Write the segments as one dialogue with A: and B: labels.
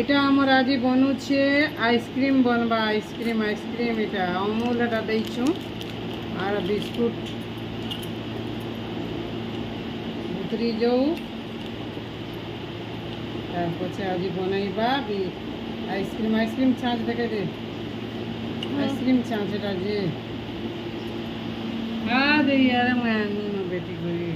A: এটা আমার আজি বনুছে আইসক্রিম বনবা আইসক্রিম এটা অমুল এটা দেইছু আর বিস্কুট বুতরি যাও তারপর আজি বনাইবা আইসক্রিম ছাঁচ দেখে দে আইসক্রিম ছাঁচ এটা যে দে यार मैं बेटी करी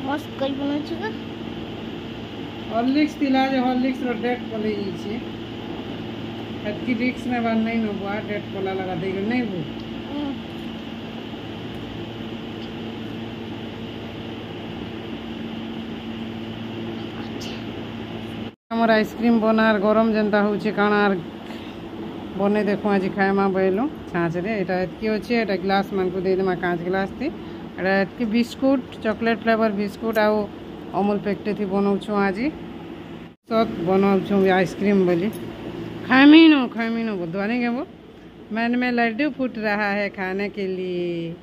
B: मस्त कई बनाछु का
A: हॉर्लिक्स दिला जे हॉर्लिक्स रो डेट पले छी हटकी रिक्स में बन नहीं नो बा डेट पला लगा दे नहीं वो हमर आइसक्रीम बनार गरम जनता होचे कानार बने देखो आज खाएमा बैलो छाछ रे एटा एतकी होचे एटा ग्लास मान को दे देमा कांच ग्लास थी एटा एतकी बिस्कुट चॉकलेट फ्लेवर बिस्कुट आउ अमूल पैकेट थी बनाउछु आज सब बनाउछु आइसक्रीम बोली खामी नो बुधवा नहीं के वो मन में लड्डू फूट रहा है खाने के लिए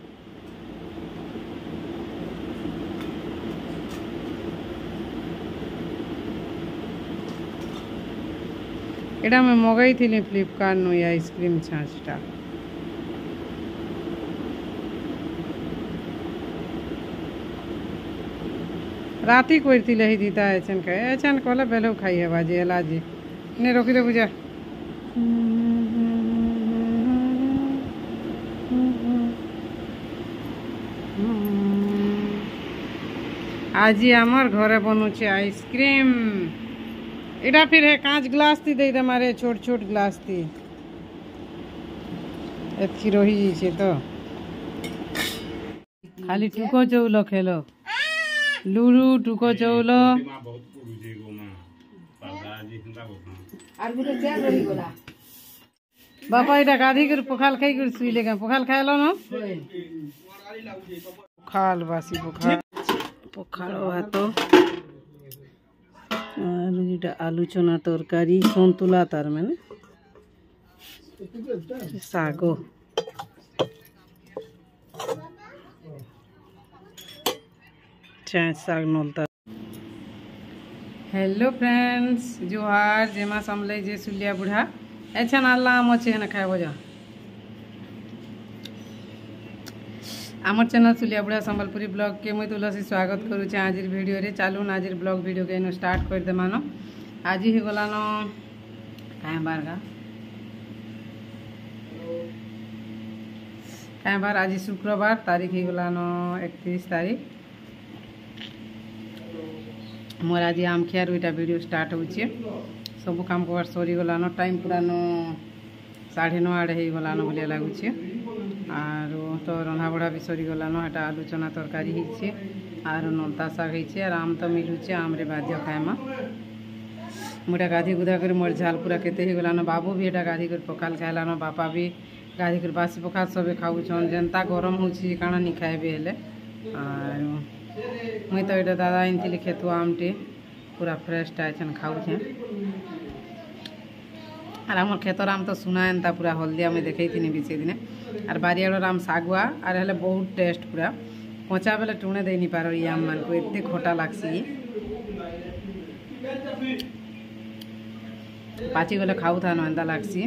A: एटा मैं मगाई थी फ्लिपकार्ट नो आइसक्रीम छाछटा राती कोई लही दीता एचन खाए एचन कहले बेलो खाई है बाजी एला जी ने रोकी दे बुझा आज आमर घरे बनुचे आइसक्रीम एटा फिर है कांच ग्लास थी दे मारे छोट छोट ग्लास थी एतकी रही जी तो खाली टुको चौलो खेलो लूडू टुको चौलो बापा एटा गाधी कर पखाल खाई कर सुई लेगा पखाल खाइलो न पखाल बासी पखाल भात और जेटा आलू चना तरकारी सन्तुला तार माने सागो साग नलता हेलो फ्रेंड्स जोहार जेमा समले जे सुलिया बुढ़ा अच्छा नाला आम अच्छे ना खाए बजा आमर चैनल सुलिया बुढ़ा संबलपुरी ब्लॉग के मुई तुलसी स्वागत करुचे आज वीडियो रे चालू आज ब्लॉग वीडियो के स्टार्ट कर दे मानो आज ही गलान कहीं बार आज शुक्रवार तारीख ही गलान 31 तारीख मोर आज आम खियार इटा वीडियो स्टार्ट होचे सब काम कबार सरी गलान टाइम पुरान 9:30 आड़े हो गलान बोलिया लगुचे और तो रंधा बड़ा भी सरी गलान एटा आलू चना तरकारी होइछे और नलता शाग होइछे और आम तो मिलुचे आम रे बाध्य खाएमा मोटा गाधी गुदा कर मोर झाल पूरा केते हो गलान बाबू भी एटा गाधी कर पखाल खाइलान बापा भी गाधी कर बासी पखाल सबे खाउछन जनता गरम होछि काना नि खाइबे हेले और मुई तो एटा दादा इनथिली खेतु आमटे पूरा फ्रेश टाइछन खाउछे और आम खेतर आम तो सुना एंता पूरा हल्दिया में देखई थी बीचे दिने और बारियाड़र आम सागुआ और हेले बहुत टेस्ट पूरा कचा बेले टुणे दे नहीं पारो ये आम मान को एते खोटा लागसी पाची गले खाऊ था एंता लागसी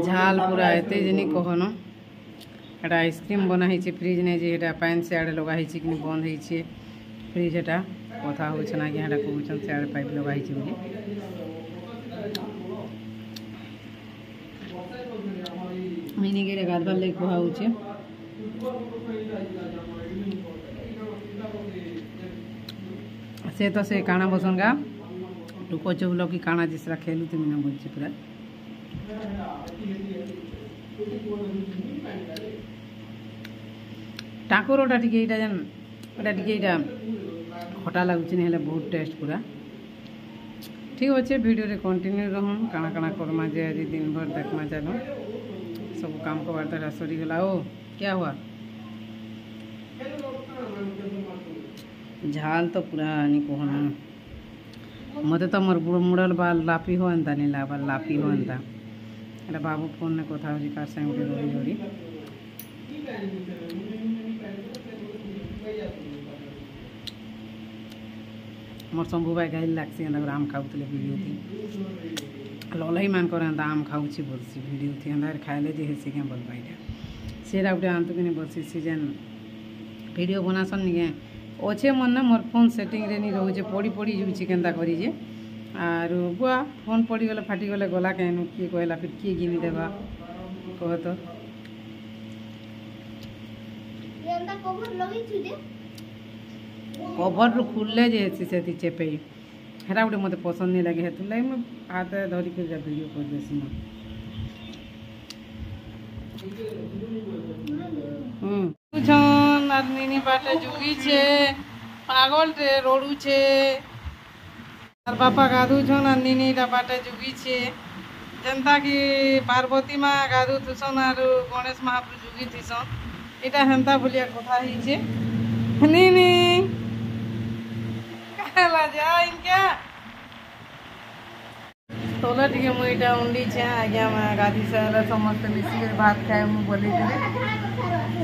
A: झाल पूरा एते जनी कहनो एटा आइसक्रीम बना है फ्रिज नहीं जे एटा पाइन से आड़े लगा है कि बंद है फ्रिज एटा कथा हो ना कि एटा कहउछन से आड़े पाइप लगा है बोली मैंने के गाधबार लगे कहा से तो से काना बसनगा टुको चौलो की काना जिसरा खेलू तो मैंने बोलছি पूरा टाकोरटा टिके एटा जान एटा टिके एटा खटा लागुछ ने हेले बहुत टेस्ट पूरा ठीक अच्छे वीडियो रे कंटिन्यू रहूँ काना काना करमा जे आज दिन भर देखमा चलो सब काम को वार्ता सरी गला ओ क्या हुआ झाल तो पूरा नहीं कहना मत तो मोर मुड़ल बाल लापी हो नहीं लापी हो এটা বাবু ফোনে কথা হচ্ছে কার সাথে উঠে রড়ি রড়ি मोर शंभू भाई गाइल लागसी एंदा आम खाऊले वीडियो थी ललही मान कर एंदा आम खाऊची बोलसी वीडियो थी एंदा खाइले जे हेसी के बोल पाइले सेरा उठे आंतु कि बोलसी सीजन वीडियो बनासन निके अच्छे मन ना मोर फोन सेटिंग रे नहीं रोचे पड़ी पड़ी जाऊँगी केन्ता करी जे आर बुआ फोन पड़ी गले फाटी गले गला कहनु किए कहला फिर किए गिनी देबा कह तो कभर रु खुलले जे से चेपे हेरा गोटे मत पसंद नहीं लगे हेतु लगे मुझे हाथ धरिक वीडियो कर देसी नी बाटे जुगी छे पागल रे रोडू छे और बापा गाधु छन और नीनी बाटे जुगी छे जनता की पार्वती माँ गाधु थुसन और गणेश महाप्रभु जुगी थीसन इटा हेन्ता बोलिया कथा ही छे नीनी कहला जा इनका तोला टिके मुईटा उंडी छे आज्ञा माँ गाधी से समस्त मिसी भात खाए मु बोली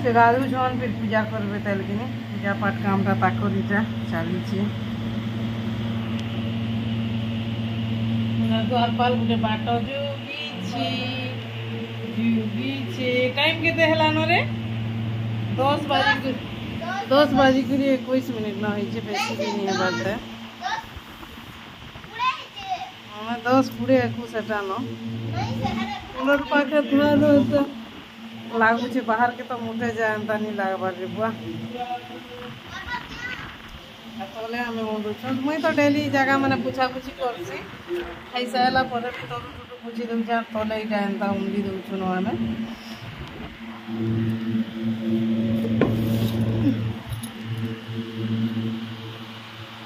A: से गाधु छन फिर पूजा करबे तेल किने पूजा पाठ कामटा ताकरिटा चली छे द्वार पाल गुटे बाट जुगी छे टाइम केते हेला न रे 10 बजे 21 मिनट ना होइछे बेसी भी नहीं बाजता 10:20 सेटा न कूलर पाखे धुआ तो लागू छे बाहर के तो मुठे जाए एंता नहीं लागबार रे बुआ तले हमें मुंडू छन मुई तो डेली जगह माने पूछा पूछी करसी खाई साला पर भी तो पूछी दउ जा तले इटा एंता उंडी दउ छनो हमें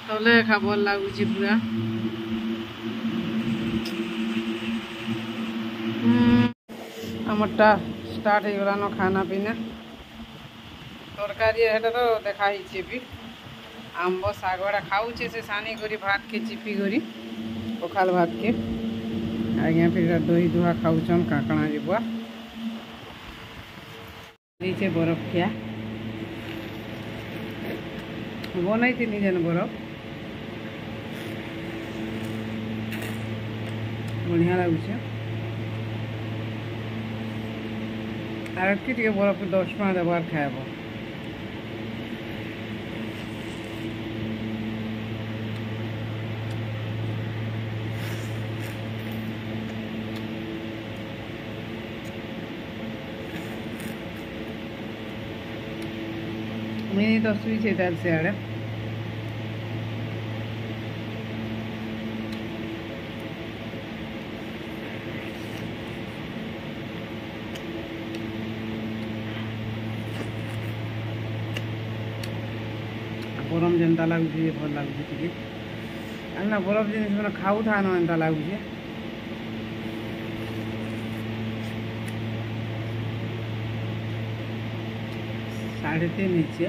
A: तले खाबर लागू छे पूरा आमरटा स्टार्ट हो गला न खाना पीना तरकारी हेटा तो देखा ही भी आंब सागड़ा खाऊचे से सानी करी भात के चिपी करी पखाल भात के आज्ञा फिर दही दुहा खाऊन काकणा जी बुआ नीचे बरफ खिया बनाई थी जेन बरफ बढ़िया लगुच आरती बरफ 10 टका देवार खाएब मिनी तो सुई छे तार से आड़े गरम जेनता लगुच भल लगुच टे ना बरफ जिन मैंने खाऊ था एंता लगुच 3.5 नीचे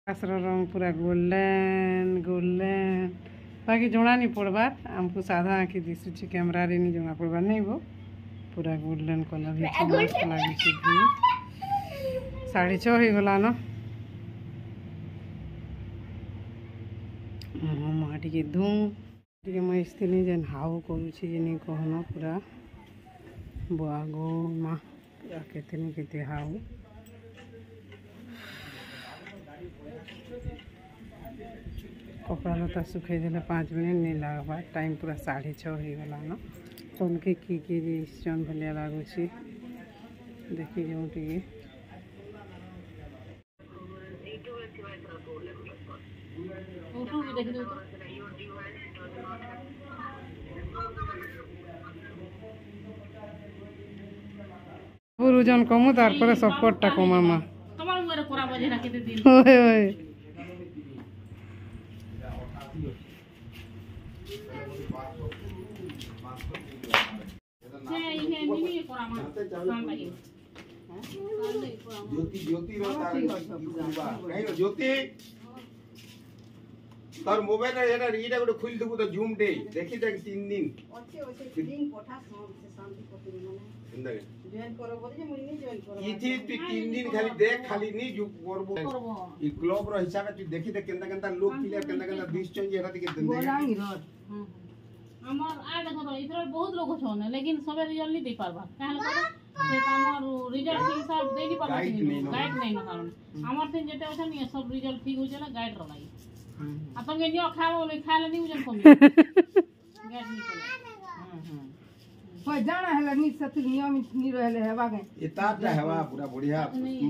A: आकाशर रंग पूरा गोल्डन गोल्डन बाकी जना नहीं पड़बार आमको साधा आँखी दिशुची कैमरा रे नहीं जना पड़बार नहीं वो पूरा गोल्डन कलर मस्त लगे 6:30 हो गला न माटी धूँ टे मस्ती जेन हाउ करुच्छे जे कहन पूरा बुआ गो माँ पूरा केते हाउ कपड़ा लता सुखे देले 5 मिनट नहीं लगवा टाइम पूरा 6:30 हो गला न तो उनके की स्टोन भलिया लगुच्छे देखी जाऊँ टे ওজন কমু তারপরে সফটটা কমামা তোমার মুরে কোরা বাজে না কেতে দিন ওই ওই সে ইহে নিমি কোরামা সান লাগে হ্যাঁ সান কোরামা
B: ज्योति ज्योति रो तार ज्योति तार मोबाइल रे एटा रीडा गुटे खुल दबु त जूम दे देखि देख 3 दिन
C: अच्छे लिंक पठा से शांति पति माने
B: इंदा
C: जॉइन करो बोली जे मुई नहीं जॉइन करो
B: इथि तू 3 दिन खाली देख खाली नी जु करबो ई क्लब रो हिसाब तू देखि दे केंदा केंदा लोग प्लेयर केंदा दिस चेंज एटा के दे
C: बोलांगी रो
D: हमर आ देखो तो इधर बहुत लोग छन लेकिन सबे रिजल्ट नहीं दे पारबा काहे से हमर रिजल्ट के हिसाब दे नहीं पारबा गाइड नहीं न कारण हमर से जेते होछन ये सब रिजल्ट ठीक हो जाला गाइड रलाई आ संगे नियो खाओ ले खाले नहीं उजन कम गाइड नहीं पड़े
C: कोई जाना है नी सतु नियम नी रहले हेबा के
B: एता हेवा पूरा बढ़िया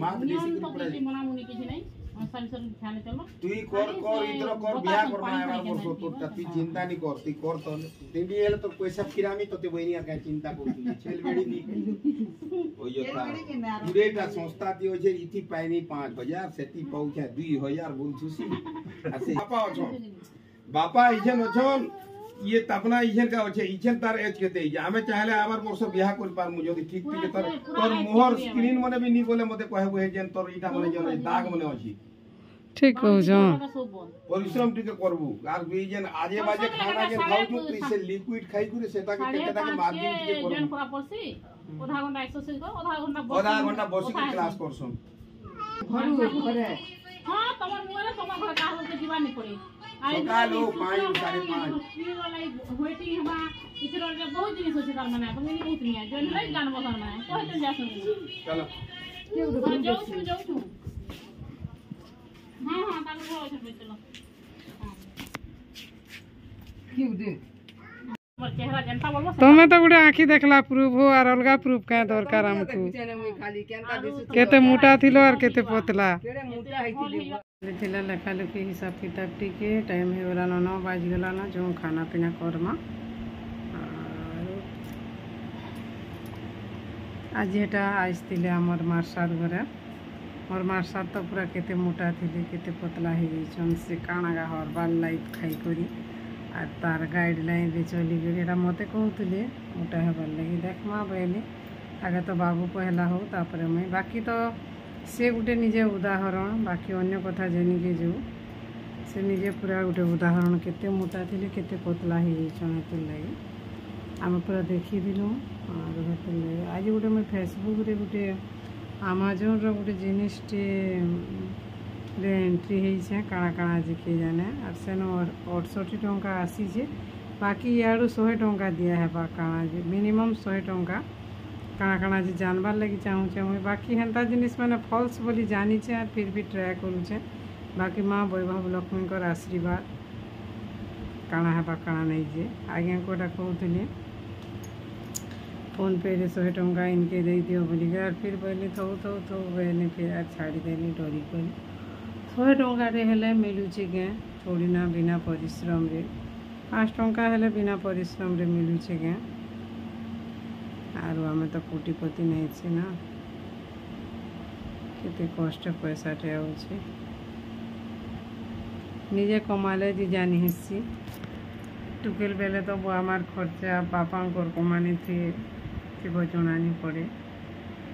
B: मात
D: नियम तो किछि मना मुनी किछि नहीं सर सर ख्याल चलो
B: तुई कर इधर कर बिया करना है मोर सो तो तू चिंता नहीं कर तू कर तो तिंडी हेले तो पैसा फिरामी तो ते बहिनी का चिंता कर तू छेल बेड़ी नी ओयो ता जुरेटा संस्था ती होजे इथि पाइनी 5000 सेती पहुंचा 2000 बुलछुसी आसे बापा इजन अछन ये तपना इजन का होचे इजन तार एज केते हमें चाहले आबार वर्ष बियाह कर पार मु जदी ठीक ठीक तोर मोहर स्क्रीन मने भी नी बोले मते कहबो हे जेन तोर इटा मने जन दाग मने अछि
A: ठीक हो जो
B: परिश्रम टिके करबू आर बीजन आजे बाजे खाना जे खाउ तू से लिक्विड खाइ गुरे सेटा के केटा के मार्जिन टिके करबू
D: जन करा पड़सी आधा घंटा एक्सरसाइज कर आधा घंटा
B: बसी के क्लास करसन
C: घरू घरे
D: हां तमर मोरे तमर घर का के जीवा नहीं पड़ी
B: सकालो 5 5:30
D: वेटिंग हमा इधर रे बहुत जिनिस होছে তার মানে তুমি নি বহুত নিয়া জয়েন লাই গান বসার মানে কইতে যাস
B: चलो
D: কেউ যাও हां हां ताको हो छै चलो
C: क्यों दे
D: मोर चेहरा जनता बोलबो
A: तुम्हें तो गोटे आँखी देखला प्रूफ हो और अलगा प्रूफ क्या दरकार हमको
C: खाली केनता दिसु
A: केते मोटा थिलो और केते पतला
C: केड़े मोटा है
A: थिला लेखा लेखी हिसाब किताब टिके टाइम हो गला 9 बज गला ना जो खाना पीना करमा आज एटा आइसतिले हमर मारसाद घरे मोर मारसाद तो पूरा केते मोटा थिले केते पतला हो गइछन से काना गा हरबाल लाइफ खाई करी आ तार गाइडलाइन रे चली गई एटा मते कहतले मोटा हेबार लगी देखमा बेले आगे तो बाबू पहला हो तापर मैं बाकी तो से गोटे निजे उदाहरण बाकी अन्य कथा जानिके जो से निजे पूरा गोटे उदाहरण केते मोटा थिले केते पतला हो गइछन एते लगी आम पूरा देखी दिलु और आज गोटे मैं फेसबुक रे गोटे अमेजन रो गोटे जिनिसटे एंट्री होइछे काଣା काଣା जे के जाने और सेन 68 टंका आसी जे बाकी याडू 100 टंका दिया है काଣା जे मिनिमम 100 टंका काଣା काଣା जे जानबार लगी चाहूँ मुई बाकी हेन्ता जिनिस मैंने फॉल्स बोली जानी छे और फिर भी ट्राई करूँ बाकी माँ वैभव लक्ष्मी कर आशीर्वाद काଣା है काଣା नहीं जे आगे कोटा कहूली फोन पे रे 100 टंका इनके दे दियो बोली और फिर बोली थो बोले फिर यार छाड़ी देनी डरी कर 100 टंका रे हेले मिलुचे के थोड़ी ना बिना परिश्रम रे 5 टंका हेले बिना परिश्रम रे मिलुचे के आरो हमें तो कोटिपति नहीं छे ना केते कष्ट पैसा टे आउछे निजे कमाले जी जानी हिस्सी टुकेल बेले तो हमार खर्चा पापा कमानी थी जनानी पड़े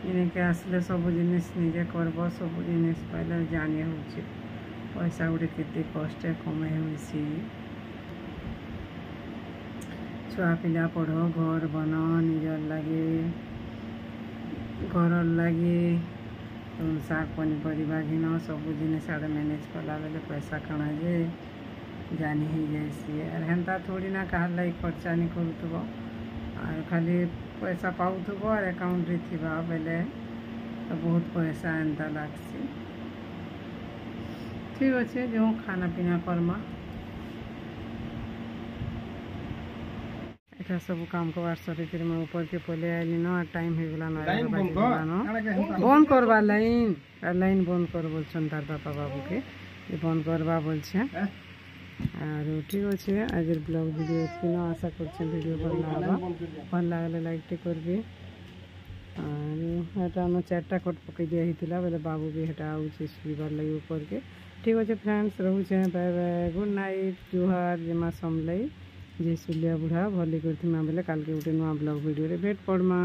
A: इनके आसले सब जिनिस निजे करब सब जिनिस पहले जानी हो पैसा गोटे केते कष्ट कमे होइसी छुआ पिला पढ़ घर बन निजर लगे घर लगे शाग पनीपरिया घिन सब जिनिस आड़े मैनेज कला बेले पैसा काଣା जे जानी हो जाइसी और हेन्ता थोड़ी ना कहा लाई खर्चा नहीं करूथब और खाली पैसा पाऊथब और अकाउंट रे थिबा बेले तो बहुत पैसा एंता लागसी ठीक अच्छे जो खाना पीना करमा एटा सब काम करवार सरी फिर मैं ऊपर के पले आइली न टाइम हो गला न बंद करवा लाइन बंद कर बोलछन तार पापा बाबू के ये बंद करवा बोलछे और ठीक अच्छे आज ब्लॉग वीडियो किन आशा कर वीडियो भल लगे लाइक टे करबे और आम 4टा कट पकई दिया बोले बाबू भी हेटा आउे शुबार लगे ऊपर के ठीक अच्छे फ्रेंड्स रोचे बाय बाय गुड नाइट जुहार जमा समलाई जे सुलिया बुढ़ा भली करथिमा बेले काल के गोटे नुआ ब्लॉग वीडियो रे भेट पड़मा।